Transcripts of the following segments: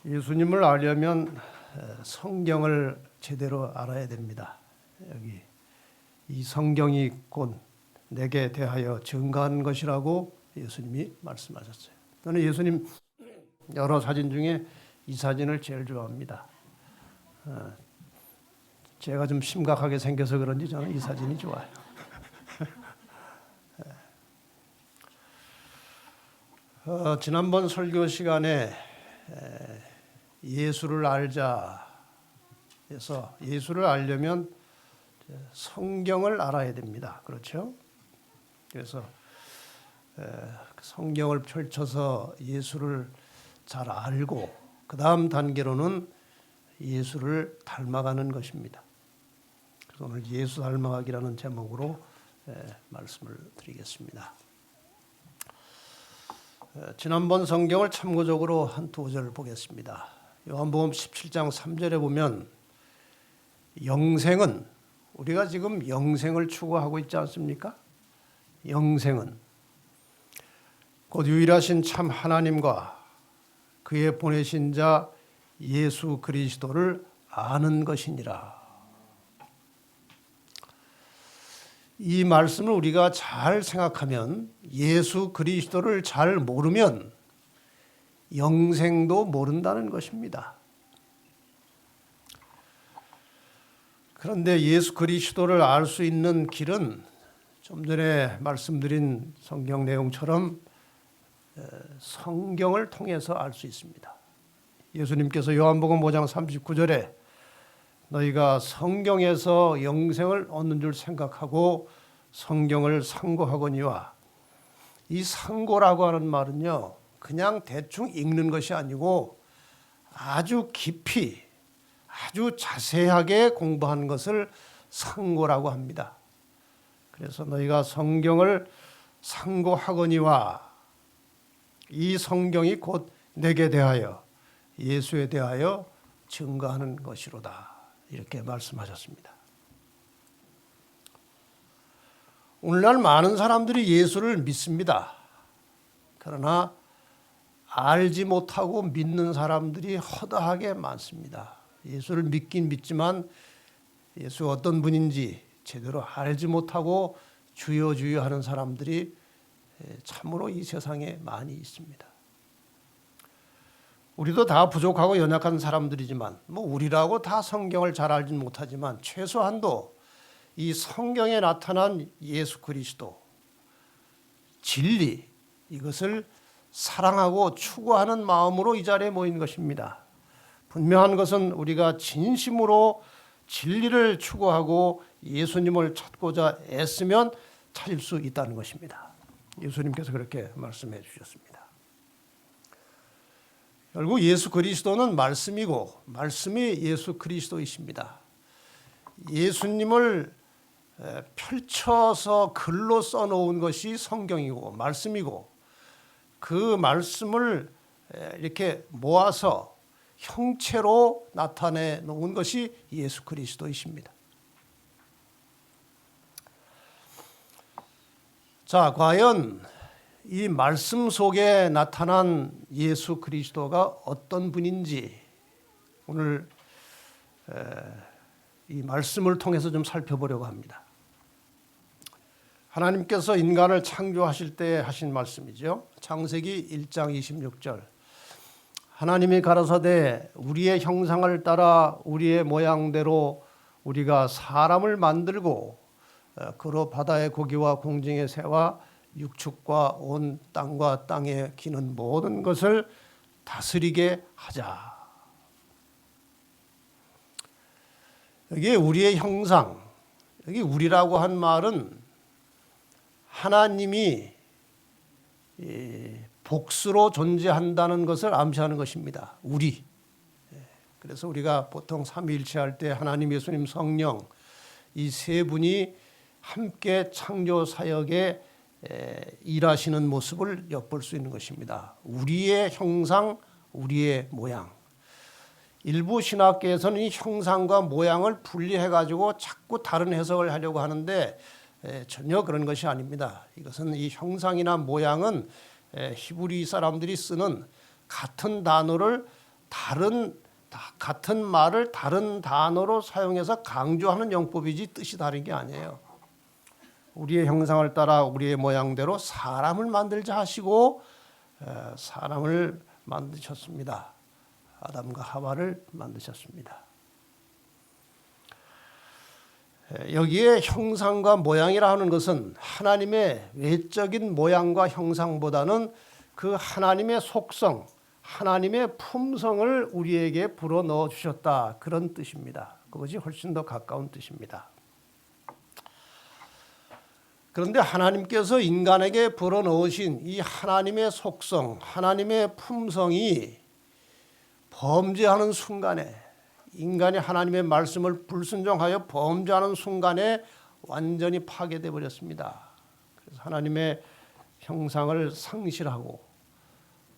예수님을 알려면 성경을 제대로 알아야 됩니다. 여기 이 성경이 곧 내게 대하여 증거한 것이라고 예수님이 말씀하셨어요. 저는 예수님 여러 사진 중에 이 사진을 제일 좋아합니다. 제가 좀 심각하게 생겨서 그런지 저는 이 사진이 좋아요. 지난번 설교 시간에 예수를 알자 해서 예수를 알려면 성경을 알아야 됩니다. 그렇죠? 그래서 성경을 펼쳐서 예수를 잘 알고 그 다음 단계로는 예수를 닮아가는 것입니다. 그래서 오늘 예수 닮아가기라는 제목으로 말씀을 드리겠습니다. 지난번 성경을 참고적으로 한 두 절 보겠습니다. 요한복음 17장 3절에 보면 영생은 우리가 지금 영생을 추구하고 있지 않습니까? 영생은 곧 유일하신 참 하나님과 그의 보내신 자 예수 그리스도를 아는 것이니라. 이 말씀을 우리가 잘 생각하면 예수 그리스도를 잘 모르면 영생도 모른다는 것입니다. 그런데 예수 그리스도를 알 수 있는 길은 좀 전에 말씀드린 성경 내용처럼 성경을 통해서 알 수 있습니다. 예수님께서 요한복음 5장 39절에 너희가 성경에서 영생을 얻는 줄 생각하고 성경을 상고하거니와, 이 상고라고 하는 말은요 그냥 대충 읽는 것이 아니고 아주 깊이 아주 자세하게 공부하는 것을 상고라고 합니다. 그래서 너희가 성경을 상고하거니와, 이 성경이 곧 내게 대하여 예수에 대하여 증거하는 것이로다, 이렇게 말씀하셨습니다. 오늘날 많은 사람들이 예수를 믿습니다. 그러나 알지 못하고 믿는 사람들이 허다하게 많습니다. 예수를 믿긴 믿지만 예수가 어떤 분인지 제대로 알지 못하고 주여 주여 하는 사람들이 참으로 이 세상에 많이 있습니다. 우리도 다 부족하고 연약한 사람들이지만 우리라고 다 성경을 잘 알지는 못하지만 최소한도 이 성경에 나타난 예수 그리스도 진리, 이것을 사랑하고 추구하는 마음으로 이 자리에 모인 것입니다. 분명한 것은 우리가 진심으로 진리를 추구하고 예수님을 찾고자 애쓰면 찾을 수 있다는 것입니다. 예수님께서 그렇게 말씀해 주셨습니다. 결국 예수 그리스도는 말씀이고 말씀이 예수 그리스도이십니다. 예수님을 펼쳐서 글로 써놓은 것이 성경이고 말씀이고, 그 말씀을 이렇게 모아서 형체로 나타내 놓은 것이 예수 그리스도이십니다. 자, 과연 이 말씀 속에 나타난 예수 그리스도가 어떤 분인지 오늘 이 말씀을 통해서 좀 살펴보려고 합니다. 하나님께서 인간을 창조하실 때 하신 말씀이죠. 창세기 1장 26절. 하나님이 가라사대 우리의 형상을 따라 우리의 모양대로 우리가 사람을 만들고 그로 바다의 고기와 공중의 새와 육축과 온 땅과 땅에 기는 모든 것을 다스리게 하자. 여기 우리의 형상, 여기 우리라고 한 말은 하나님이 복수로 존재한다는 것을 암시하는 것입니다. 우리. 그래서 우리가 보통 삼위일체 할 때 하나님, 예수님, 성령 이 세 분이 함께 창조 사역에 일하시는 모습을 엿볼 수 있는 것입니다. 우리의 형상, 우리의 모양. 일부 신학계에서는 이 형상과 모양을 분리해가지고 자꾸 다른 해석을 하려고 하는데 전혀 그런 것이 아닙니다. 이것은 이 형상이나 모양은 히브리 사람들이 쓰는 같은 단어를 같은 말을 다른 단어로 사용해서 강조하는 영법이지 뜻이 다른 게 아니에요. 우리의 형상을 따라 우리의 모양대로 사람을 만들자 하시고 사람을 만드셨습니다. 아담과 하와를 만드셨습니다. 여기에 형상과 모양이라 하는 것은 하나님의 외적인 모양과 형상보다는 그 하나님의 속성, 하나님의 품성을 우리에게 불어넣어 주셨다, 그런 뜻입니다. 그것이 훨씬 더 가까운 뜻입니다. 그런데 하나님께서 인간에게 불어넣으신 이 하나님의 속성, 하나님의 품성이 범죄하는 순간에, 인간이 하나님의 말씀을 불순종하여 범죄하는 순간에 완전히 파괴되어 버렸습니다. 그래서 하나님의 형상을 상실하고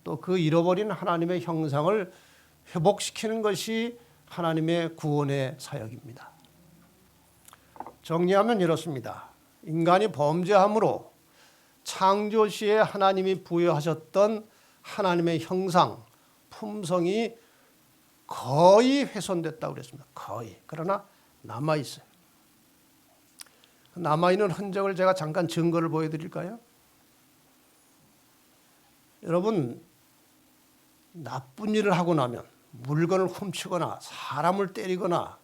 또 그 잃어버린 하나님의 형상을 회복시키는 것이 하나님의 구원의 사역입니다. 정리하면 이렇습니다. 인간이 범죄함으로 창조 시에 하나님이 부여하셨던 하나님의 형상, 품성이 거의 훼손됐다고 그랬습니다. 거의. 그러나 남아있어요. 남아있는 흔적을 제가 잠깐 증거를 보여드릴까요? 여러분, 나쁜 일을 하고 나면, 물건을 훔치거나 사람을 때리거나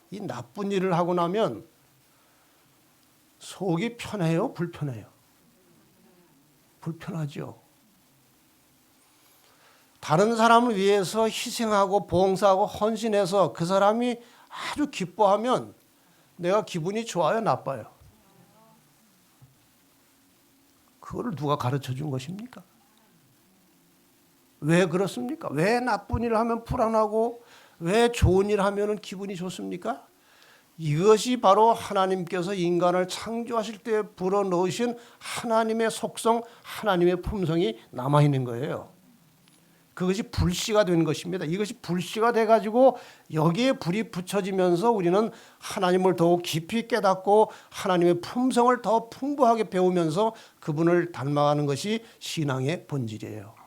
이 나쁜 일을 하고 나면 속이 편해요? 불편해요? 불편하죠. 다른 사람을 위해서 희생하고 봉사하고 헌신해서 그 사람이 아주 기뻐하면 내가 기분이 좋아요? 나빠요? 그거를 누가 가르쳐 준 것입니까? 왜 그렇습니까? 왜 나쁜 일을 하면 불안하고 왜 좋은 일을 하면 기분이 좋습니까? 이것이 바로 하나님께서 인간을 창조하실 때 불어넣으신 하나님의 속성, 하나님의 품성이 남아있는 거예요. 그것이 불씨가 된 것입니다. 이것이 불씨가 돼가지고 여기에 불이 붙여지면서 우리는 하나님을 더욱 깊이 깨닫고 하나님의 품성을 더 풍부하게 배우면서 그분을 닮아가는 것이 신앙의 본질이에요.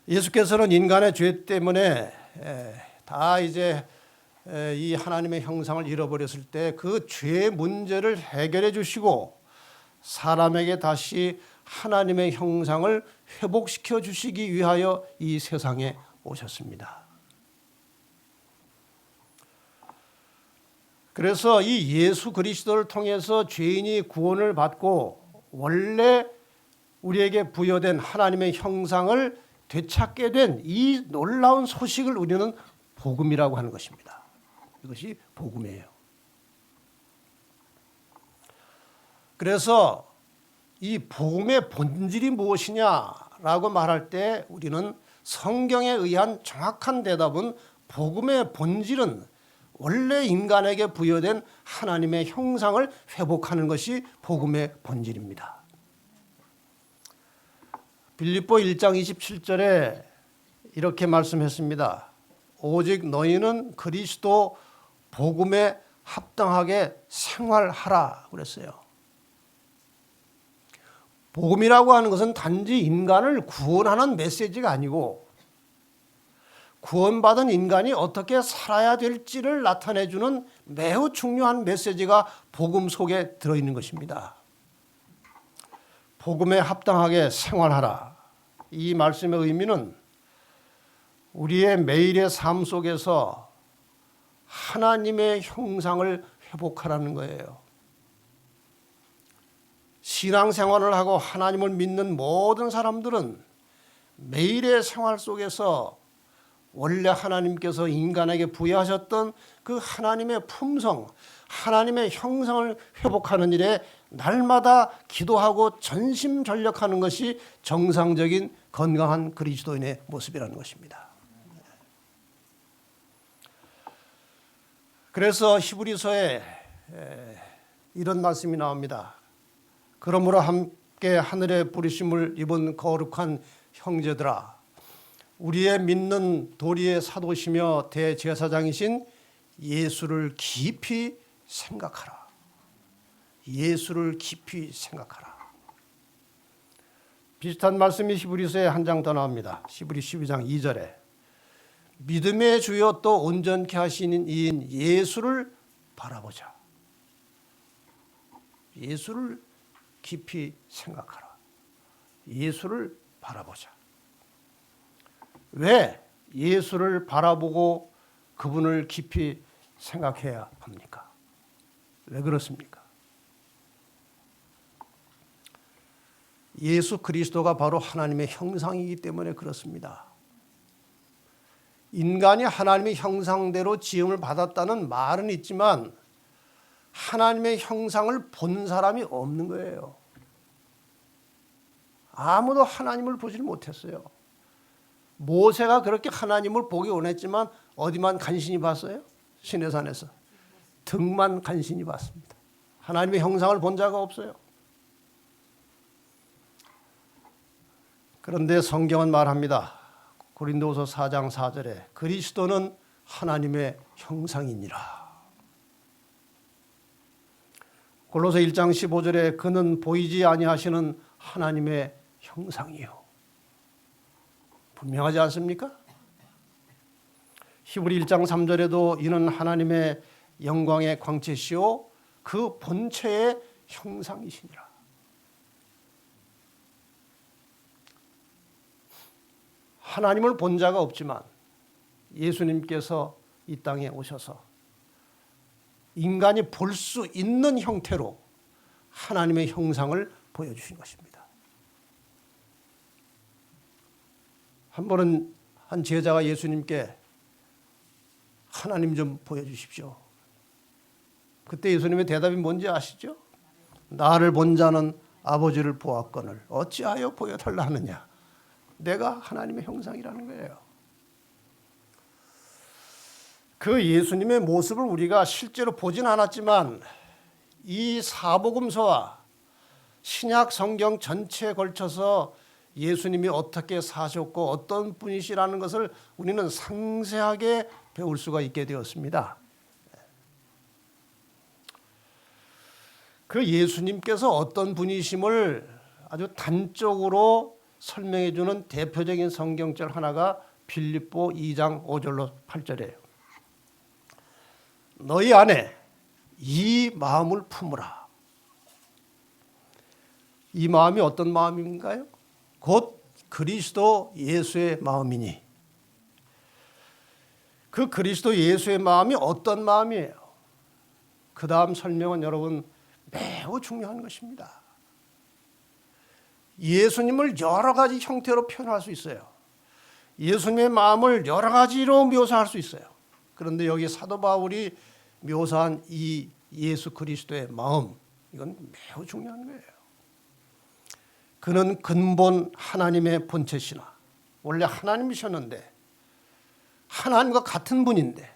예수께서는 인간의 죄 때문에 다 이제 이 하나님의 형상을 잃어버렸을 때 그 죄 문제를 해결해 주시고 사람에게 다시 하나님의 형상을 회복시켜 주시기 위하여 이 세상에 오셨습니다. 그래서 이 예수 그리스도를 통해서 죄인이 구원을 받고 원래 우리에게 부여된 하나님의 형상을 되찾게 된 이 놀라운 소식을 우리는 복음이라고 하는 것입니다. 이것이 복음이에요. 그래서 이 복음의 본질이 무엇이냐라고 말할 때 우리는 성경에 의한 정확한 대답은 복음의 본질은 원래 인간에게 부여된 하나님의 형상을 회복하는 것이 복음의 본질입니다. 빌립보 1장 27절에 이렇게 말씀했습니다. 오직 너희는 그리스도 복음에 합당하게 생활하라 그랬어요. 복음이라고 하는 것은 단지 인간을 구원하는 메시지가 아니고 구원받은 인간이 어떻게 살아야 될지를 나타내주는 매우 중요한 메시지가 복음 속에 들어있는 것입니다. 복음에 합당하게 생활하라. 이 말씀의 의미는 우리의 매일의 삶 속에서 하나님의 형상을 회복하라는 거예요. 신앙생활을 하고 하나님을 믿는 모든 사람들은 매일의 생활 속에서 원래 하나님께서 인간에게 부여하셨던 그 하나님의 품성, 하나님의 형상을 회복하는 일에 날마다 기도하고 전심전력하는 것이 정상적인 건강한 그리스도인의 모습이라는 것입니다. 그래서 히브리서에 이런 말씀이 나옵니다. 그러므로 함께 하늘의 부르심을 입은 거룩한 형제들아, 우리의 믿는 도리의 사도시며 대제사장이신 예수를 깊이 생각하라. 예수를 깊이 생각하라. 비슷한 말씀이 히브리서에 한 장 더 나옵니다. 히브리 12장 2절에 믿음의 주요 또 온전케 하시는 이인 예수를 바라보자. 예수를 깊이 생각하라. 예수를 바라보자. 왜 예수를 바라보고 그분을 깊이 생각해야 합니까? 왜 그렇습니까? 예수 그리스도가 바로 하나님의 형상이기 때문에 그렇습니다. 인간이 하나님의 형상대로 지음을 받았다는 말은 있지만 하나님의 형상을 본 사람이 없는 거예요. 아무도 하나님을 보질 못했어요. 모세가 그렇게 하나님을 보기 원했지만 어디만 간신히 봤어요? 시내산에서. 등만 간신히 봤습니다. 하나님의 형상을 본 자가 없어요. 그런데 성경은 말합니다. 고린도후서 4장 4절에 그리스도는 하나님의 형상이니라. 골로새 1장 15절에 그는 보이지 아니하시는 하나님의 형상이요. 분명하지 않습니까? 히브리 1장 3절에도 이는 하나님의 영광의 광채시요 그 본체의 형상이시니라. 하나님을 본 자가 없지만 예수님께서 이 땅에 오셔서 인간이 볼 수 있는 형태로 하나님의 형상을 보여주신 것입니다. 한 번은 한 제자가 예수님께 하나님 좀 보여주십시오. 그때 예수님의 대답이 뭔지 아시죠? 나를 본 자는 아버지를 보았거늘 어찌하여 보여달라 하느냐. 내가 하나님의 형상이라는 거예요. 그 예수님의 모습을 우리가 실제로 보진 않았지만 이 사복음서와 신약 성경 전체에 걸쳐서 예수님이 어떻게 사셨고 어떤 분이시라는 것을 우리는 상세하게 배울 수가 있게 되었습니다. 그 예수님께서 어떤 분이심을 아주 단적으로 설명해 주는 대표적인 성경절 하나가 빌립보 2장 5절로 8절이에요. 너희 안에 이 마음을 품으라. 이 마음이 어떤 마음인가요? 곧 그리스도 예수의 마음이니. 그 그리스도 예수의 마음이 어떤 마음이에요? 그 다음 설명은 여러분 매우 중요한 것입니다. 예수님을 여러 가지 형태로 표현할 수 있어요. 예수님의 마음을 여러 가지로 묘사할 수 있어요. 그런데 여기 사도 바울이 묘사한 이 예수 그리스도의 마음, 이건 매우 중요한 거예요. 그는 근본 하나님의 본체시나 원래 하나님이셨는데 하나님과 같은 분인데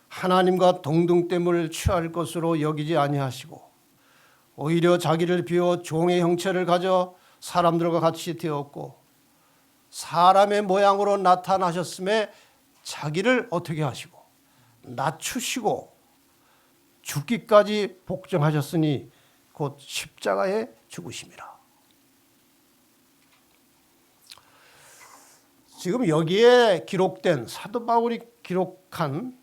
하나님과 동등됨을 취할 것으로 여기지 아니하시고 오히려 자기를 비워 종의 형체를 가져 사람들과 같이 되었고 사람의 모양으로 나타나셨음에 자기를 어떻게 하시고 낮추시고 죽기까지 복종하셨으니 곧 십자가에 죽으심이라. 지금 여기에 기록된 사도 바울이 기록한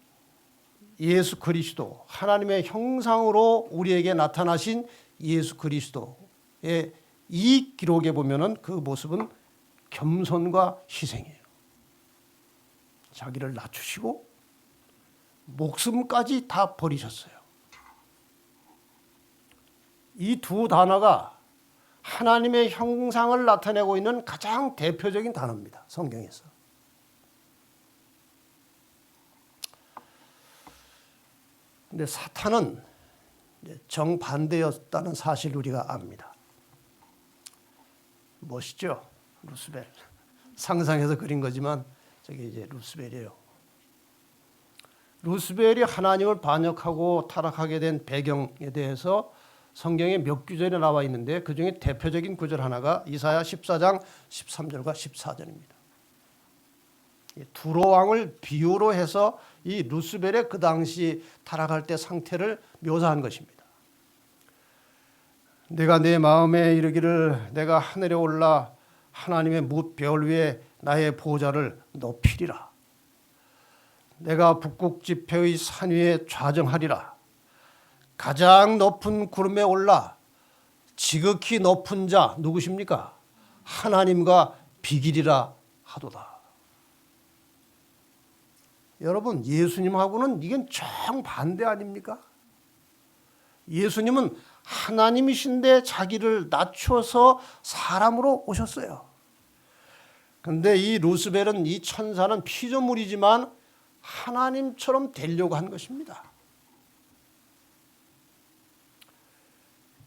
예수 그리스도, 하나님의 형상으로 우리에게 나타나신 예수 그리스도의 이 기록에 보면은 그 모습은 겸손과 희생이에요. 자기를 낮추시고 목숨까지 다 버리셨어요. 이 두 단어가 하나님의 형상을 나타내고 있는 가장 대표적인 단어입니다. 성경에서. 근데 사탄은 정반대였다는 사실을 우리가 압니다. 멋있죠? 루스벨. 상상해서 그린 거지만 저게 이제 루스벨이에요. 루스벨이 하나님을 반역하고 타락하게 된 배경에 대해서 성경에 몇 구절이 나와 있는데 그중에 대표적인 구절 하나가 이사야 14장 13절과 14절입니다. 두로 왕을 비유로 해서 이 루스벨의 그 당시 타락할 때 상태를 묘사한 것입니다. 내가 내 마음에 이르기를 내가 하늘에 올라 하나님의 뭇별 위에 나의 보좌를 높이리라. 내가 북극 지폐의 산 위에 좌정하리라. 가장 높은 구름에 올라 지극히 높은 자 누구십니까? 하나님과 비기리라 하도다. 여러분, 예수님하고는 이건 정반대 아닙니까? 예수님은 하나님이신데 자기를 낮춰서 사람으로 오셨어요. 그런데 이 루스벨은, 이 천사는 피조물이지만 하나님처럼 되려고 한 것입니다.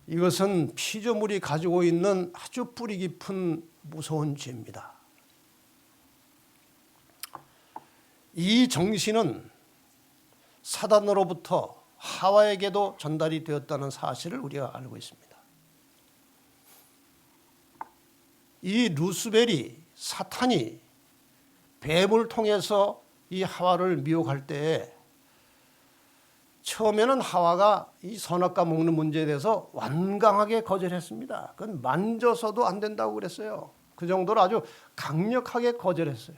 이것은 피조물이 가지고 있는 아주 뿌리 깊은 무서운 죄입니다. 이 정신은 사단으로부터 하와에게도 전달이 되었다는 사실을 우리가 알고 있습니다. 이 루스벨이, 사탄이 뱀을 통해서 이 하와를 미혹할 때에 처음에는 하와가 이 선악과 먹는 문제에 대해서 완강하게 거절했습니다. 그건 만져서도 안 된다고 그랬어요. 그 정도로 아주 강력하게 거절했어요.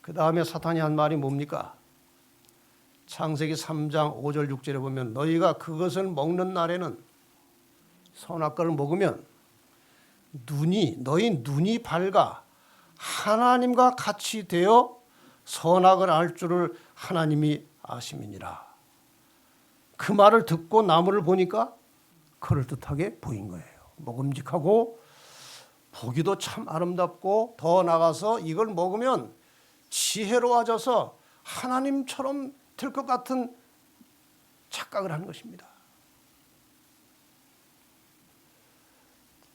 그 다음에 사탄이 한 말이 뭡니까? 창세기 3장 5절 6절에 보면 너희가 그것을 먹는 날에는, 선악과를 먹으면 너희 눈이 밝아 하나님과 같이 되어 선악을 알 줄을 하나님이 아심이니라. 그 말을 듣고 나무를 보니까 그럴듯하게 보인 거예요. 먹음직하고 보기도 참 아름답고, 더 나가서 이걸 먹으면 지혜로워져서 하나님처럼 될 것 같은 착각을 하는 것입니다.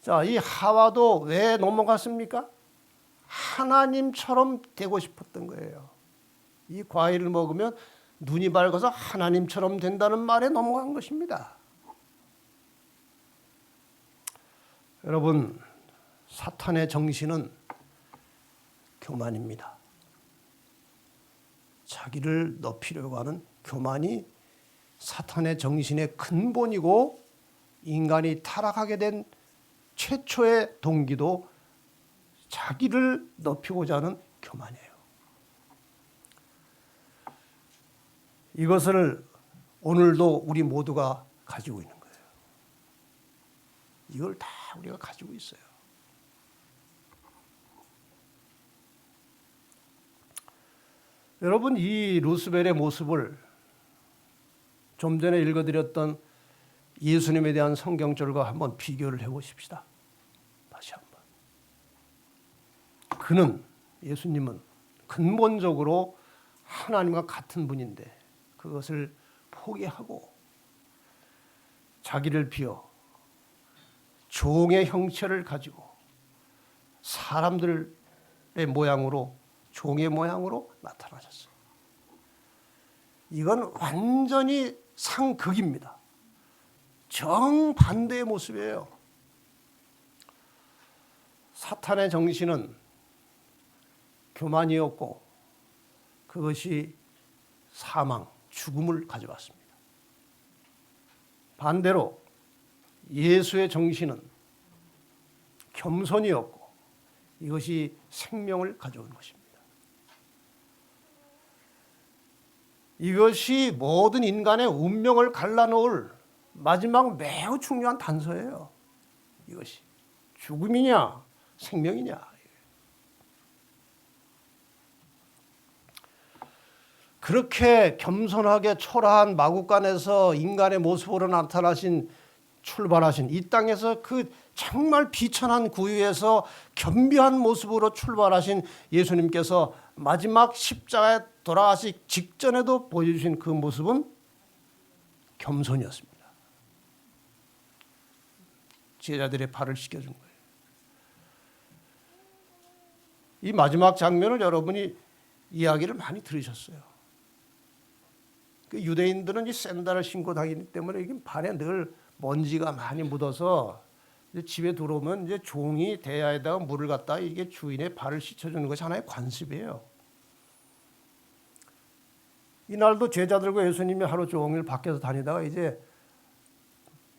자, 이 하와도 왜 넘어갔습니까? 하나님처럼 되고 싶었던 거예요. 이 과일을 먹으면 눈이 밝아서 하나님처럼 된다는 말에 넘어간 것입니다. 여러분, 사탄의 정신은 교만입니다. 자기를 높이려고 하는 교만이 사탄의 정신의 근본이고, 인간이 타락하게 된 최초의 동기도 자기를 높이고자 하는 교만이에요. 이것을 오늘도 우리 모두가 가지고 있는 거예요. 이걸 다 우리가 가지고 있어요. 여러분, 이 루스벨의 모습을 좀 전에 읽어드렸던 예수님에 대한 성경절과 한번 비교를 해보십시다. 다시 한번. 예수님은 근본적으로 하나님과 같은 분인데 그것을 포기하고 자기를 비워 종의 형체를 가지고 사람들의 모양으로, 종의 모양으로 나타나셨어요. 이건 완전히 상극입니다. 정반대의 모습이에요. 사탄의 정신은 교만이었고 그것이 사망, 죽음을 가져왔습니다. 반대로 예수의 정신은 겸손이었고 이것이 생명을 가져온 것입니다. 이것이 모든 인간의 운명을 갈라놓을 마지막 매우 중요한 단서예요. 이것이 죽음이냐 생명이냐. 그렇게 겸손하게 초라한 마구간에서 인간의 모습으로 출발하신 이 땅에서 그 정말 비천한 구유에서 겸비한 모습으로 출발하신 예수님께서 마지막 십자가에 돌아가시기 직전에도 보여주신 그 모습은 겸손이었습니다. 제자들의 발을 씻겨준 거예요. 이 마지막 장면을 여러분이 이야기를 많이 들으셨어요. 그 유대인들은 이 샌들을 신고 다니기 때문에 이게 발에 늘 먼지가 많이 묻어서 이제 집에 들어오면 이제 종이 대야에다가 물을 갖다가 이게 주인의 발을 씻어주는 것이 하나의 관습이에요. 이날도 제자들과 예수님이 하루 종일 밖에서 다니다가 이제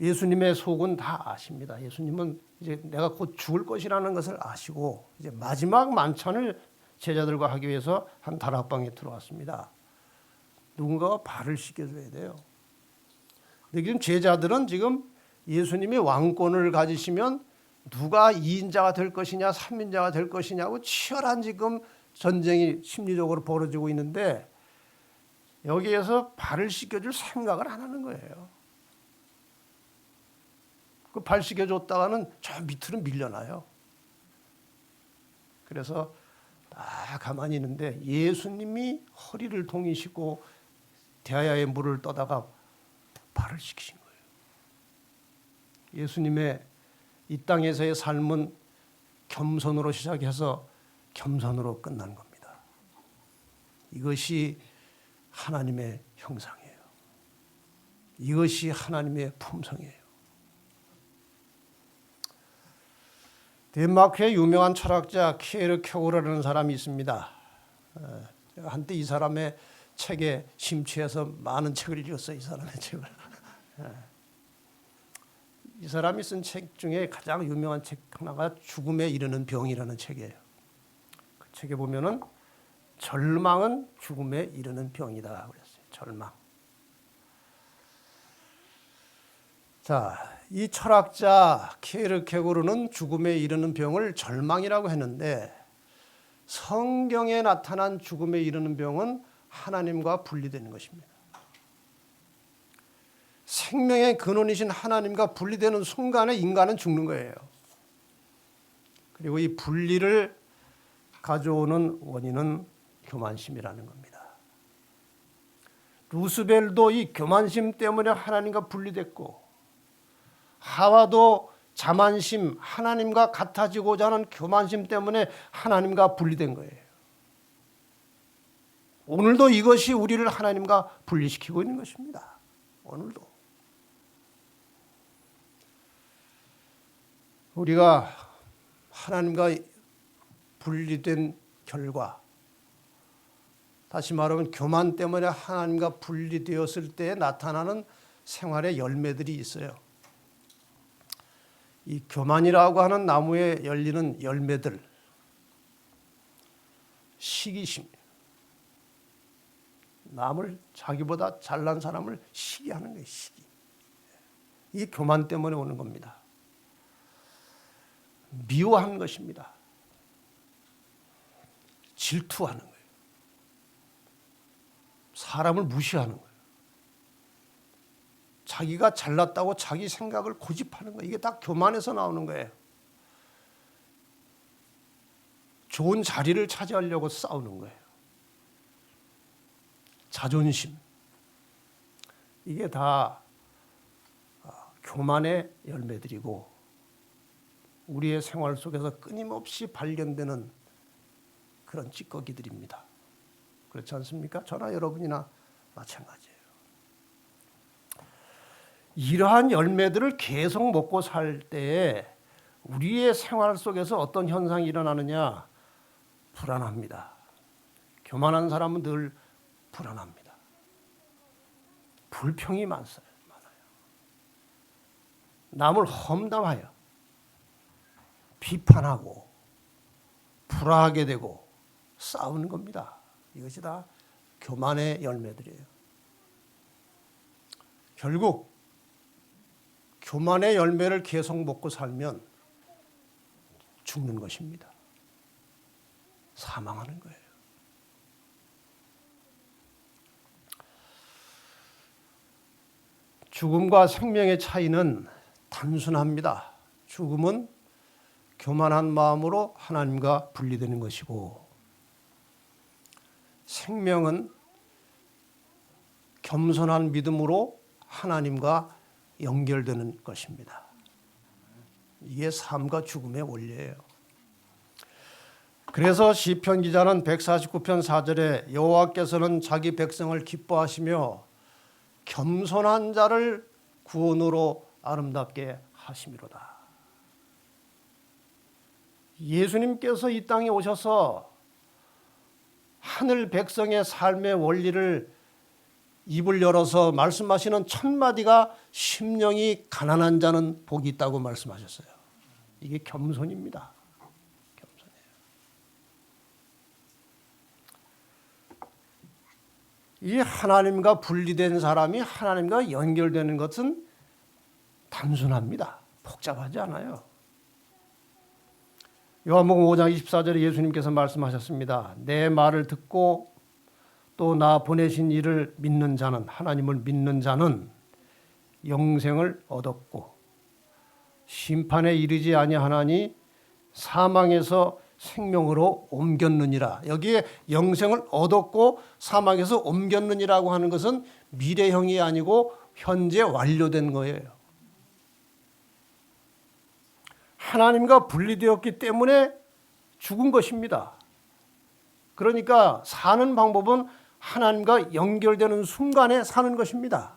예수님의 속은 다 아십니다. 예수님은 이제 내가 곧 죽을 것이라는 것을 아시고 이제 마지막 만찬을 제자들과 하기 위해서 한 다락방에 들어왔습니다. 누군가가 발을 씻겨줘야 돼요. 근데 지금 제자들은 지금 예수님이 왕권을 가지시면 누가 2인자가 될 것이냐 3인자가 될 것이냐고 치열한 지금 전쟁이 심리적으로 벌어지고 있는데 여기에서 발을 씻겨줄 생각을 안 하는 거예요. 그 발 씻겨줬다가는 저 밑으로 밀려나요. 그래서 딱 가만히 있는데 예수님이 허리를 동이시고 대야의 물을 떠다가 발을 씻기신 거예요. 예수님의 이 땅에서의 삶은 겸손으로 시작해서 겸손으로 끝난 겁니다. 이것이 하나님의 형상이에요. 이것이 하나님의 품성이에요. 덴마크의 유명한 철학자 키에르케고르라는 사람이 있습니다. 한때 이 사람의 책에 심취해서 많은 책을 읽었어요. 이 사람의 책을. 이 사람이 쓴 책 중에 가장 유명한 책 하나가 죽음에 이르는 병이라는 책이에요. 그 책에 보면은 절망은 죽음에 이르는 병이다 그랬어요. 절망. 자, 이 철학자 키에르케고르는 죽음에 이르는 병을 절망이라고 했는데 성경에 나타난 죽음에 이르는 병은 하나님과 분리되는 것입니다. 생명의 근원이신 하나님과 분리되는 순간에 인간은 죽는 거예요. 그리고 이 분리를 가져오는 원인은 교만심이라는 겁니다. 루스벨도 이 교만심 때문에 하나님과 분리됐고 하와도 자만심, 하나님과 같아지고자 하는 교만심 때문에 하나님과 분리된 거예요. 오늘도 이것이 우리를 하나님과 분리시키고 있는 것입니다. 오늘도. 우리가 하나님과 분리된 결과, 다시 말하면 교만 때문에 하나님과 분리되었을 때 나타나는 생활의 열매들이 있어요. 이 교만이라고 하는 나무에 열리는 열매들, 시기심, 남을 자기보다 잘난 사람을 시기하는 거예요. 시기. 이게 교만 때문에 오는 겁니다. 미워하는 것입니다. 질투하는 거예요. 사람을 무시하는 거예요. 자기가 잘났다고 자기 생각을 고집하는 거예요. 이게 다 교만에서 나오는 거예요. 좋은 자리를 차지하려고 싸우는 거예요. 자존심. 이게 다 교만의 열매들이고 우리의 생활 속에서 끊임없이 발견되는 그런 찌꺼기들입니다. 그렇지 않습니까? 저나 여러분이나 마찬가지예요. 이러한 열매들을 계속 먹고 살 때에 우리의 생활 속에서 어떤 현상이 일어나느냐? 불안합니다. 교만한 사람은 늘 불안합니다. 불평이 많아요. 남을 험담하여 비판하고 불화하게 되고 싸우는 겁니다. 이것이 다 교만의 열매들이에요. 결국 교만의 열매를 계속 먹고 살면 죽는 것입니다. 사망하는 거예요. 죽음과 생명의 차이는 단순합니다. 죽음은 교만한 마음으로 하나님과 분리되는 것이고 생명은 겸손한 믿음으로 하나님과 연결되는 것입니다. 이게 삶과 죽음의 원리예요. 그래서 시편 기자는 149편 4절에 여호와께서는 자기 백성을 기뻐하시며 겸손한 자를 구원으로 아름답게 하심이로다. 예수님께서 이 땅에 오셔서 하늘 백성의 삶의 원리를 입을 열어서 말씀하시는 첫 마디가 심령이 가난한 자는 복이 있다고 말씀하셨어요. 이게 겸손입니다. 겸손이에요. 이 하나님과 분리된 사람이 하나님과 연결되는 것은 단순합니다. 복잡하지 않아요. 요한복음 5장 24절에 예수님께서 말씀하셨습니다. 내 말을 듣고 또 나 보내신 이를 믿는 자는, 하나님을 믿는 자는 영생을 얻었고 심판에 이르지 아니하나니 사망에서 생명으로 옮겼느니라. 여기에 영생을 얻었고 사망에서 옮겼느니라고 하는 것은 미래형이 아니고 현재 완료된 거예요. 하나님과 분리되었기 때문에 죽은 것입니다. 그러니까 사는 방법은 하나님과 연결되는 순간에 사는 것입니다.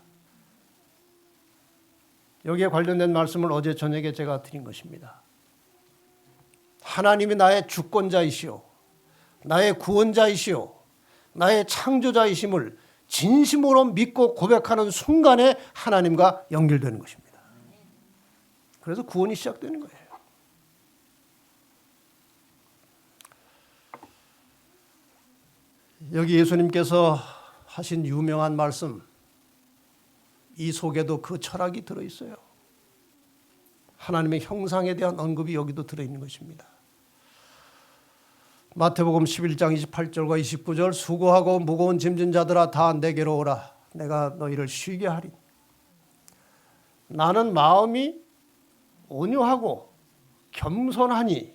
여기에 관련된 말씀을 어제 저녁에 제가 드린 것입니다. 하나님이 나의 주권자이시오, 나의 구원자이시오, 나의 창조자이심을 진심으로 믿고 고백하는 순간에 하나님과 연결되는 것입니다. 그래서 구원이 시작되는 거예요. 여기 예수님께서 하신 유명한 말씀, 이 속에도 그 철학이 들어있어요. 하나님의 형상에 대한 언급이 여기도 들어있는 것입니다. 마태복음 11장 28절과 29절 수고하고 무거운 짐진 자들아 다 내게로 오라. 내가 너희를 쉬게 하리. 나는 마음이 온유하고 겸손하니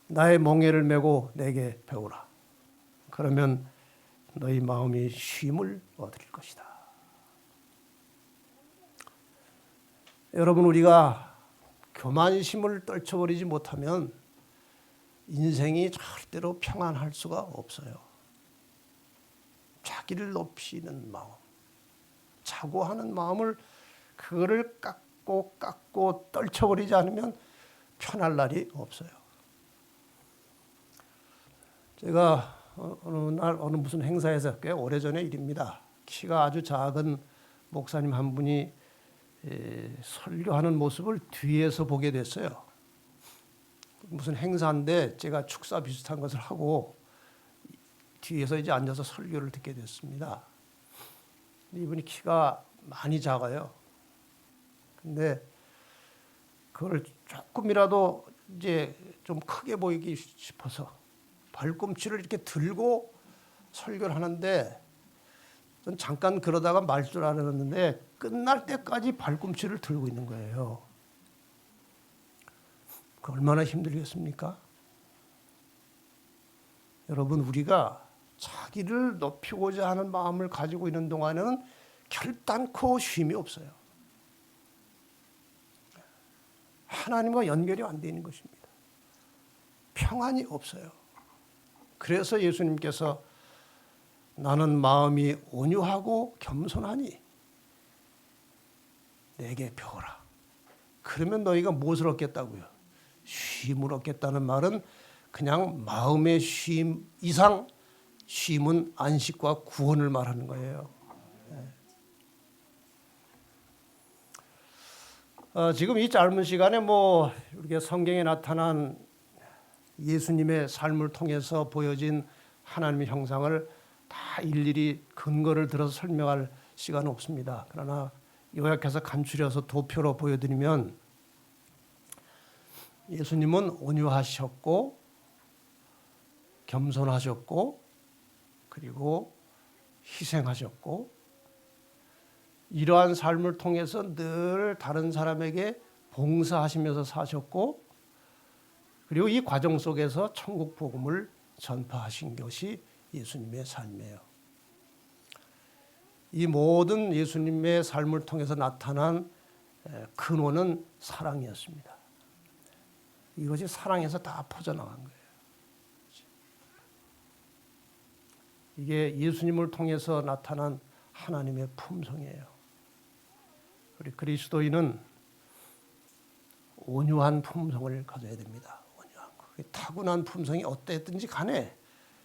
나의 멍에를 메고 내게 배우라. 그러면 너희 마음이 쉼을 얻을 것이다. 여러분, 우리가 교만심을 떨쳐버리지 못하면 인생이 절대로 평안할 수가 없어요. 자기를 높이는 마음, 자고하는 마음을 그거를 깎고 떨쳐버리지 않으면 편할 날이 없어요. 제가 어느 날 어느 무슨 행사에서 꽤 오래전의 일입니다. 키가 아주 작은 목사님 한 분이 설교하는 모습을 뒤에서 보게 됐어요. 무슨 행사인데 제가 축사 비슷한 것을 하고 뒤에서 이제 앉아서 설교를 듣게 됐습니다. 이분이 키가 많이 작아요. 근데 그걸 조금이라도 이제 좀 크게 보이기 싶어서 발꿈치를 이렇게 들고 설교를 하는데 전 잠깐 그러다가 말 줄 알았는데 끝날 때까지 발꿈치를 들고 있는 거예요. 그 얼마나 힘들겠습니까? 여러분, 우리가 자기를 높이고자 하는 마음을 가지고 있는 동안에는 결단코 쉼이 없어요. 하나님과 연결이 안 되는 것입니다. 평안이 없어요. 그래서 예수님께서 나는 마음이 온유하고 겸손하니 내게 배우라. 그러면 너희가 무엇을 얻겠다고요? 쉼을 얻겠다는 말은 그냥 마음의 쉼 이상 쉼은 안식과 구원을 말하는 거예요. 지금 이 짧은 시간에 이렇게 성경에 나타난 예수님의 삶을 통해서 보여진 하나님의 형상을 다 일일이 근거를 들어서 설명할 시간은 없습니다. 그러나 요약해서 간추려서 도표로 보여드리면 예수님은 온유하셨고 겸손하셨고 그리고 희생하셨고 이러한 삶을 통해서 늘 다른 사람에게 봉사하시면서 사셨고 그리고 이 과정 속에서 천국 복음을 전파하신 것이 예수님의 삶이에요. 이 모든 예수님의 삶을 통해서 나타난 근원은 사랑이었습니다. 이것이 사랑에서 다 퍼져나간 거예요. 이게 예수님을 통해서 나타난 하나님의 품성이에요. 우리 그리스도인은 온유한 품성을 가져야 됩니다. 타고난 품성이 어땠든지 간에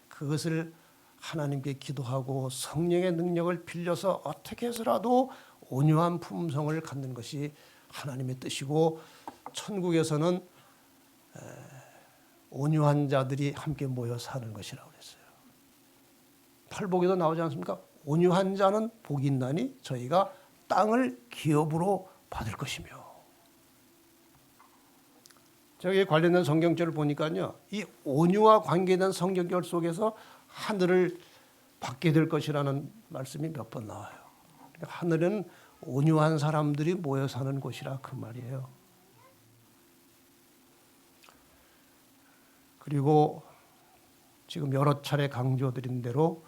그것을 하나님께 기도하고 성령의 능력을 빌려서 어떻게 해서라도 온유한 품성을 갖는 것이 하나님의 뜻이고, 천국에서는 온유한 자들이 함께 모여 사는 것이라고 그랬어요. 팔복에도 나오지 않습니까? 온유한 자는 복이 있나니 저희가 땅을 기업으로 받을 것이며. 저기 관련된 성경절을 보니까요, 이 온유와 관계된 성경절 속에서 하늘을 받게 될 것이라는 말씀이 몇 번 나와요. 그러니까 하늘은 온유한 사람들이 모여 사는 곳이라 그 말이에요. 그리고 지금 여러 차례 강조드린 대로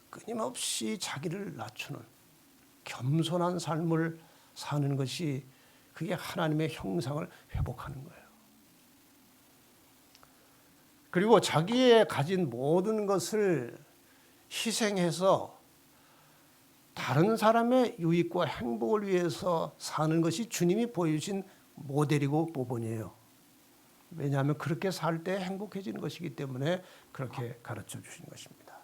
끊임없이 자기를 낮추는 겸손한 삶을 사는 것이, 그게 하나님의 형상을 회복하는 거예요. 그리고 자기의 가진 모든 것을 희생해서 다른 사람의 유익과 행복을 위해서 사는 것이 주님이 보여주신 모델이고 모본이에요. 왜냐하면 그렇게 살 때 행복해지는 것이기 때문에 그렇게 가르쳐 주신 것입니다.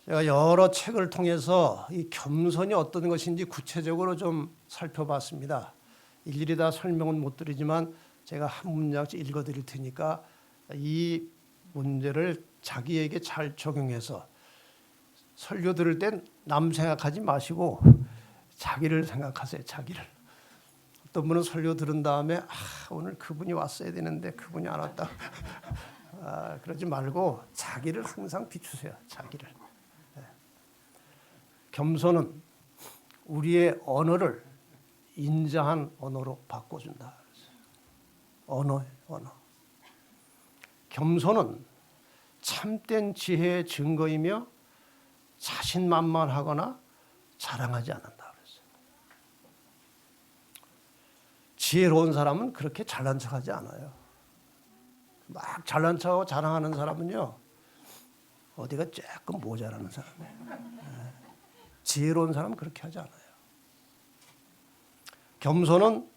제가 여러 책을 통해서 이 겸손이 어떤 것인지 구체적으로 좀 살펴봤습니다. 일일이 다 설명은 못 드리지만 제가 한 문장씩 읽어드릴 테니까 이 문제를 자기에게 잘 적용해서 설교 들을 땐 남 생각하지 마시고 자기를 생각하세요. 자기를. 어떤 분은 설교 들은 다음에 오늘 그분이 왔어야 되는데 그분이 안 왔다. 그러지 말고 자기를 항상 비추세요. 자기를. 겸손은 우리의 언어를 인자한 언어로 바꿔준다. 언어. 겸손은 참된 지혜의 증거이며 자신만만하거나 자랑하지 않는다. 그랬어요. 지혜로운 사람은 그렇게 잘난 척하지 않아요. 막 잘난 척하고 자랑하는 사람은요, 어디가 조금 모자라는 사람이에요. 지혜로운 사람은 그렇게 하지 않아요. 겸손은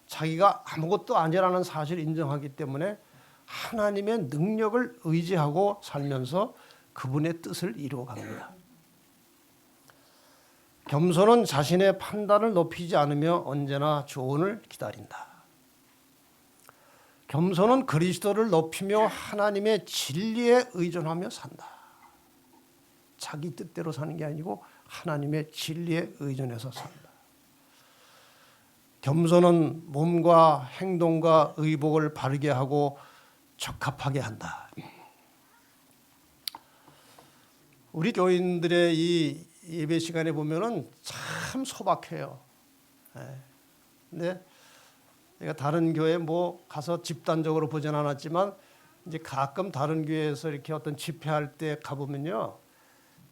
자기가 아무것도 아니라는 사실을 인정하기 때문에 하나님의 능력을 의지하고 살면서 그분의 뜻을 이루어갑니다. 겸손은 자신의 판단을 높이지 않으며 언제나 조언을 기다린다. 겸손은 그리스도를 높이며 하나님의 진리에 의존하며 산다. 자기 뜻대로 사는 게 아니고 하나님의 진리에 의존해서 산다. 겸손은 몸과 행동과 의복을 바르게 하고 적합하게 한다. 우리 교인들의 이 예배 시간에 보면은 참 소박해요. 근데 제가 다른 교회 뭐 가서 집단적으로 보진 않았지만 이제 가끔 다른 교회에서 이렇게 어떤 집회할 때 가보면요,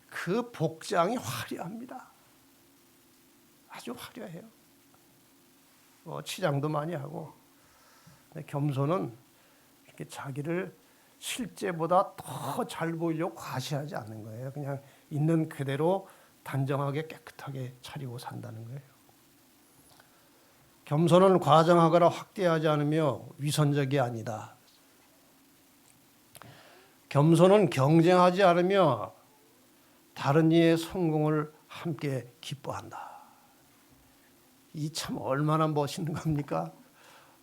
그 복장이 화려합니다. 아주 화려해요. 치장도 많이 하고. 근데 겸손은 이렇게 자기를 실제보다 더 잘 보이려고 과시하지 않는 거예요. 그냥 있는 그대로 단정하게 깨끗하게 차리고 산다는 거예요. 겸손은 과장하거나 확대하지 않으며 위선적이 아니다. 겸손은 경쟁하지 않으며 다른 이의 성공을 함께 기뻐한다. 이 참 얼마나 멋있는 겁니까?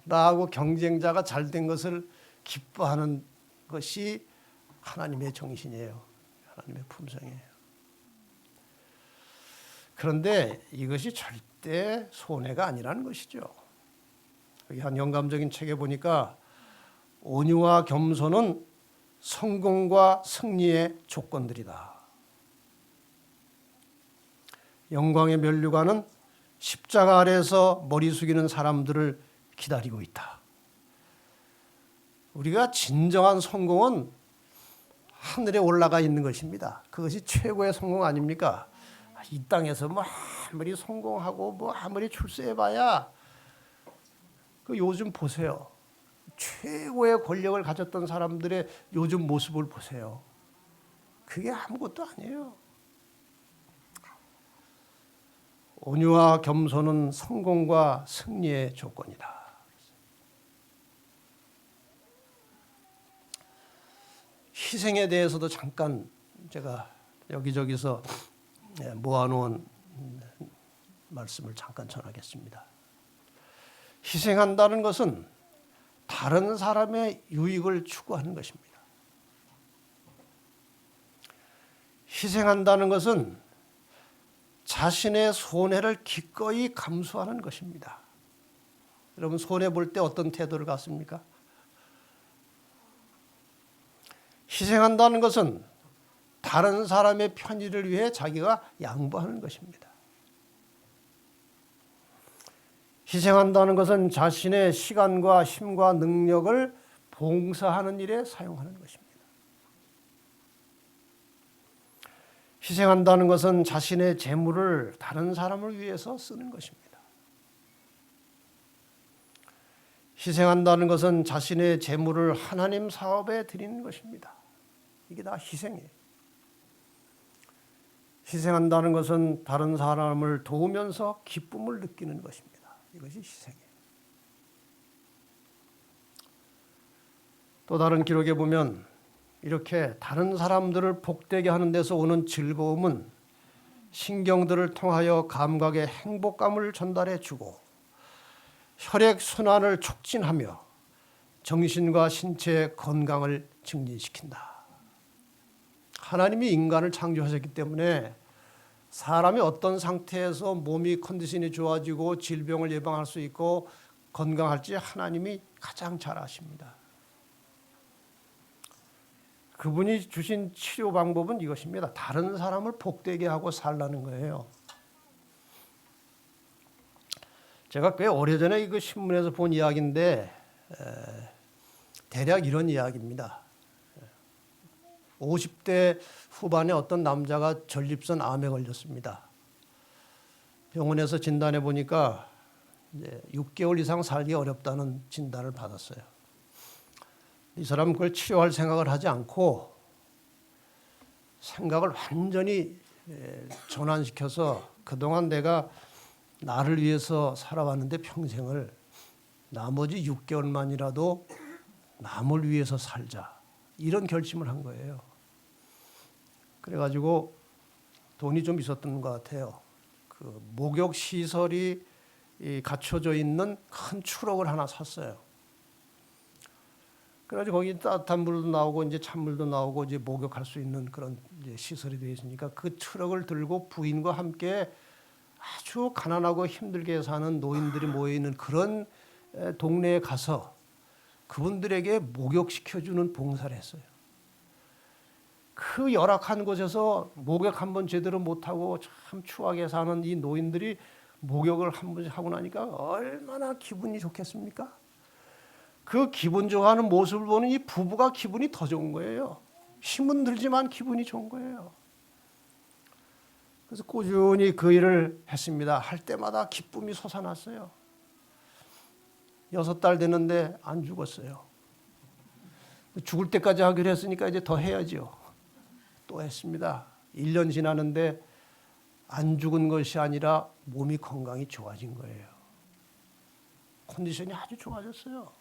나하고 경쟁자가 잘된 것을 기뻐하는 것이 하나님의 정신이에요. 하나님의 품성이에요. 그런데 이것이 절대 손해가 아니라는 것이죠. 여기 한 영감적인 책에 보니까 온유와 겸손은 성공과 승리의 조건들이다. 영광의 면류관은 십자가 아래에서 머리 숙이는 사람들을 기다리고 있다. 우리가 진정한 성공은 하늘에 올라가 있는 것입니다. 그것이 최고의 성공 아닙니까? 이 땅에서 뭐 아무리 성공하고 뭐 아무리 출세해봐야 그 요즘 보세요. 최고의 권력을 가졌던 사람들의 요즘 모습을 보세요. 그게 아무것도 아니에요. 온유와 겸손은 성공과 승리의 조건이다. 희생에 대해서도 잠깐 제가 여기저기서 모아놓은 말씀을 잠깐 전하겠습니다. 희생한다는 것은 다른 사람의 유익을 추구하는 것입니다. 희생한다는 것은 자신의 손해를 기꺼이 감수하는 것입니다. 여러분, 손해 볼 때 어떤 태도를 갖습니까? 희생한다는 것은 다른 사람의 편의를 위해 자기가 양보하는 것입니다. 희생한다는 것은 자신의 시간과 힘과 능력을 봉사하는 일에 사용하는 것입니다. 희생한다는 것은 자신의 재물을 다른 사람을 위해서 쓰는 것입니다. 희생한다는 것은 자신의 재물을 하나님 사업에 드리는 것입니다. 이게 다 희생이에요. 희생한다는 것은 다른 사람을 도우면서 기쁨을 느끼는 것입니다. 이것이 희생이에요. 또 다른 기록에 보면 이렇게 다른 사람들을 복되게 하는 데서 오는 즐거움은 신경들을 통하여 감각의 행복감을 전달해 주고 혈액순환을 촉진하며 정신과 신체의 건강을 증진시킨다. 하나님이 인간을 창조하셨기 때문에 사람이 어떤 상태에서 몸이 컨디션이 좋아지고 질병을 예방할 수 있고 건강할지 하나님이 가장 잘 아십니다. 그분이 주신 치료 방법은 이것입니다. 다른 사람을 복되게 하고 살라는 거예요. 제가 꽤 오래전에 이거 신문에서 본 이야기인데 대략 이런 이야기입니다. 50대 후반에 어떤 남자가 전립선 암에 걸렸습니다. 병원에서 진단해 보니까 이제 6개월 이상 살기 어렵다는 진단을 받았어요. 이 사람은 그걸 치료할 생각을 하지 않고 생각을 완전히 전환시켜서 그동안 내가 나를 위해서 살아왔는데 평생을 나머지 6개월만이라도 남을 위해서 살자. 이런 결심을 한 거예요. 그래가지고 돈이 좀 있었던 것 같아요. 그 목욕 시설이 갖춰져 있는 큰 트럭을 하나 샀어요. 그래가지고 거기 따뜻한 물도 나오고 이제 찬물도 나오고 이제 목욕할 수 있는 그런 이제 시설이 되어 있으니까 그 트럭을 들고 부인과 함께 아주 가난하고 힘들게 사는 노인들이 모여 있는 그런 동네에 가서 그분들에게 목욕시켜주는 봉사를 했어요. 그 열악한 곳에서 목욕 한 번 제대로 못하고 참 추하게 사는 이 노인들이 목욕을 한 번 하고 나니까 얼마나 기분이 좋겠습니까? 그 기분 좋아하는 모습을 보는 이 부부가 기분이 더 좋은 거예요. 힘은 들지만 기분이 좋은 거예요. 그래서 꾸준히 그 일을 했습니다. 할 때마다 기쁨이 솟아났어요. 6달 됐는데 안 죽었어요. 죽을 때까지 하기로 했으니까 이제 더 해야죠. 또 했습니다. 1년 지나는데 안 죽은 것이 아니라 몸이 건강이 좋아진 거예요. 컨디션이 아주 좋아졌어요.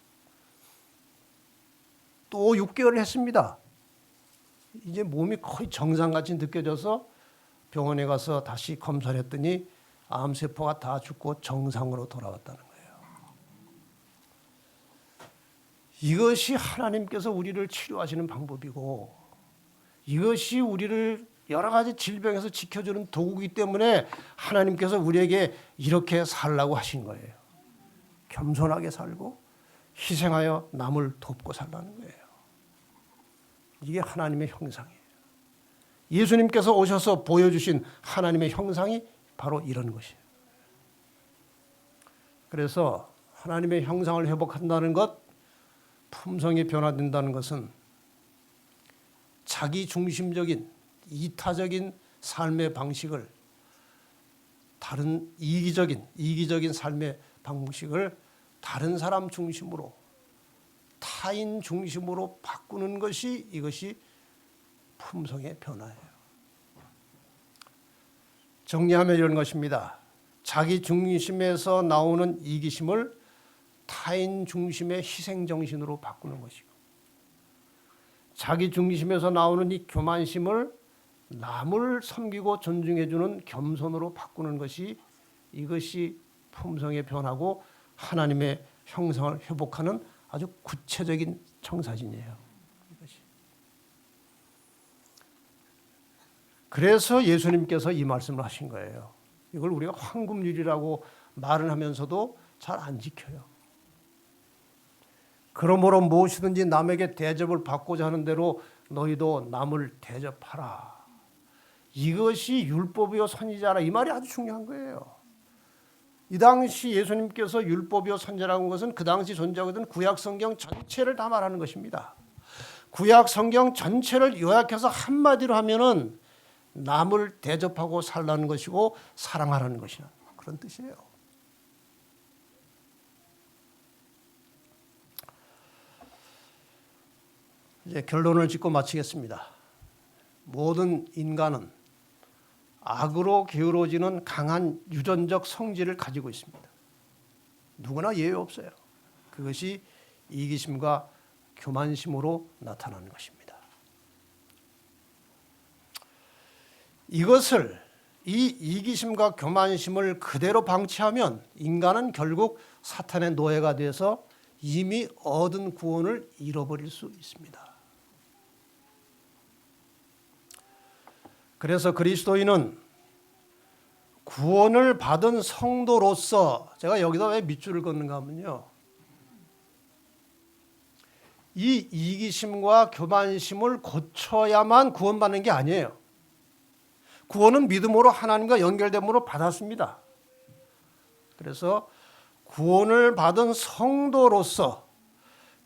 또 6개월을 했습니다. 이제 몸이 거의 정상같이 느껴져서 병원에 가서 다시 검사를 했더니 암세포가 다 죽고 정상으로 돌아왔다는 거예요. 이것이 하나님께서 우리를 치료하시는 방법이고 이것이 우리를 여러 가지 질병에서 지켜주는 도구이기 때문에 하나님께서 우리에게 이렇게 살라고 하신 거예요. 겸손하게 살고 희생하여 남을 돕고 살라는 거예요. 이게 하나님의 형상이에요. 예수님께서 오셔서 보여주신 하나님의 형상이 바로 이런 것이에요. 그래서 하나님의 형상을 회복한다는 것, 품성이 변화된다는 것은 자기 중심적인 이타적인 삶의 방식을 다른 이기적인 삶의 방식을 다른 사람 중심으로 타인 중심으로 바꾸는 것이 이것이 품성의 변화예요. 정리하면 이런 것입니다. 자기 중심에서 나오는 이기심을 타인 중심의 희생 정신으로 바꾸는 것이고 자기 중심에서 나오는 이 교만심을 남을 섬기고 존중해주는 겸손으로 바꾸는 것이, 이것이 품성의 변화고 하나님의 형상을 회복하는 아주 구체적인 청사진이에요. 이것이. 그래서 예수님께서 이 말씀을 하신 거예요. 이걸 우리가 황금률이라고 말을 하면서도 잘 안 지켜요. 그러므로 무엇이든지 남에게 대접을 받고자 하는 대로 너희도 남을 대접하라. 이것이 율법이요 선지자라. 이 말이 아주 중요한 거예요. 이 당시 예수님께서 율법이요 선지자라는 것은 그 당시 존재하던 구약 성경 전체를 다 말하는 것입니다. 구약 성경 전체를 요약해서 한마디로 하면은 남을 대접하고 살라는 것이고 사랑하라는 것이나 그런 뜻이에요. 이제 결론을 짓고 마치겠습니다. 모든 인간은 악으로 기울어지는 강한 유전적 성질을 가지고 있습니다. 누구나 예외 없어요. 그것이 이기심과 교만심으로 나타나는 것입니다. 이것을, 이 이기심과 교만심을 그대로 방치하면 인간은 결국 사탄의 노예가 돼서 이미 얻은 구원을 잃어버릴 수 있습니다. 그래서 그리스도인은 구원을 받은 성도로서, 제가 여기다 왜 밑줄을 긋는가 하면요, 이 이기심과 교만심을 고쳐야만 구원받는 게 아니에요. 구원은 믿음으로 하나님과 연결됨으로 받았습니다. 그래서 구원을 받은 성도로서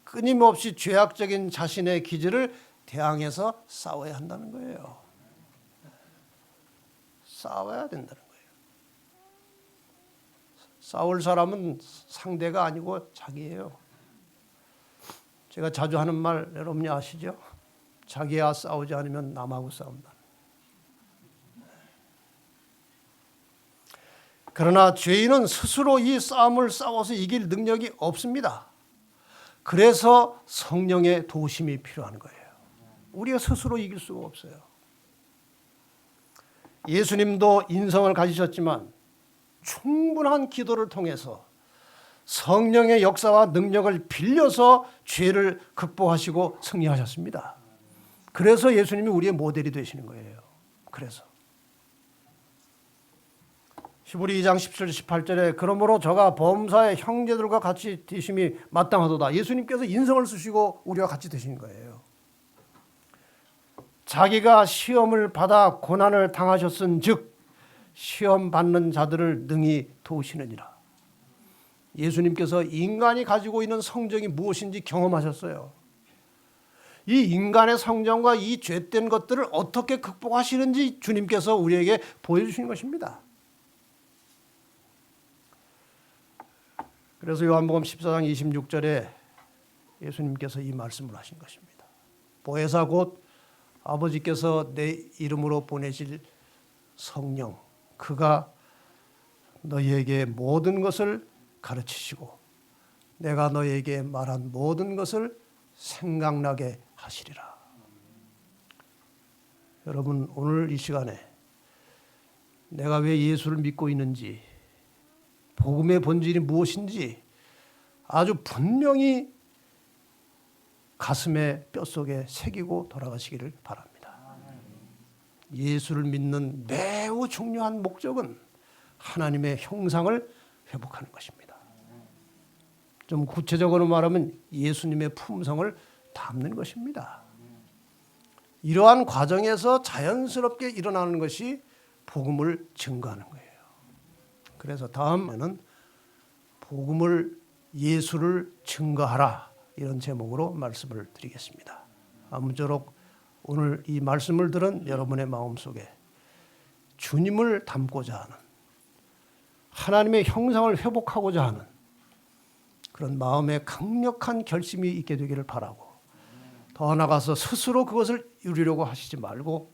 끊임없이 죄악적인 자신의 기질을 대항해서 싸워야 한다는 거예요. 싸워야 된다는 거예요. 싸울 사람은 상대가 아니고 자기예요. 제가 자주 하는 말 여러분이 아시죠? 자기와 싸우지 않으면 남하고 싸운다. 그러나 죄인은 스스로 이 싸움을 싸워서 이길 능력이 없습니다. 그래서 성령의 도우심이 필요한 거예요. 우리가 스스로 이길 수가 없어요. 예수님도 인성을 가지셨지만 충분한 기도를 통해서 성령의 역사와 능력을 빌려서 죄를 극복하시고 승리하셨습니다. 그래서 예수님이 우리의 모델이 되시는 거예요. 그래서 히브리 2장 17, 18절에 그러므로 저가 범사의 형제들과 같이 되심이 마땅하도다. 예수님께서 인성을 쓰시고 우리와 같이 되신 거예요. 자기가 시험을 받아 고난을 당하셨은 즉 시험 받는 자들을 능히 도우시느니라. 예수님께서 인간이 가지고 있는 성정이 무엇인지 경험하셨어요. 이 인간의 성정과 이 죄된 것들을 어떻게 극복하시는지 주님께서 우리에게 보여주신 것입니다. 그래서 요한복음 14장 26절에 예수님께서 이 말씀을 하신 것입니다. 보혜사 곧 아버지께서 내 이름으로 보내실 성령, 그가 너희에게 모든 것을 가르치시고 내가 너희에게 말한 모든 것을 생각나게 하시리라. 여러분, 오늘 이 시간에 내가 왜 예수를 믿고 있는지, 복음의 본질이 무엇인지 아주 분명히 가슴의 뼛속에 새기고 돌아가시기를 바랍니다. 예수를 믿는 매우 중요한 목적은 하나님의 형상을 회복하는 것입니다. 좀 구체적으로 말하면 예수님의 품성을 담는 것입니다. 이러한 과정에서 자연스럽게 일어나는 것이 복음을 증거하는 거예요. 그래서 다음에는 복음을, 예수를 증거하라, 이런 제목으로 말씀을 드리겠습니다. 아무쪼록 오늘 이 말씀을 들은 여러분의 마음속에 주님을 닮고자 하는, 하나님의 형상을 회복하고자 하는 그런 마음의 강력한 결심이 있게 되기를 바라고, 더 나아가서 스스로 그것을 이루려고 하시지 말고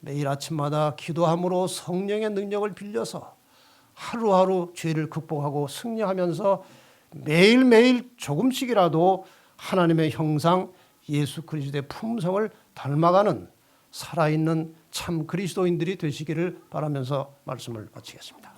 매일 아침마다 기도함으로 성령의 능력을 빌려서 하루하루 죄를 극복하고 승리하면서 매일매일 조금씩이라도 하나님의 형상, 예수 그리스도의 품성을 닮아가는 살아있는 참 그리스도인들이 되시기를 바라면서 말씀을 마치겠습니다.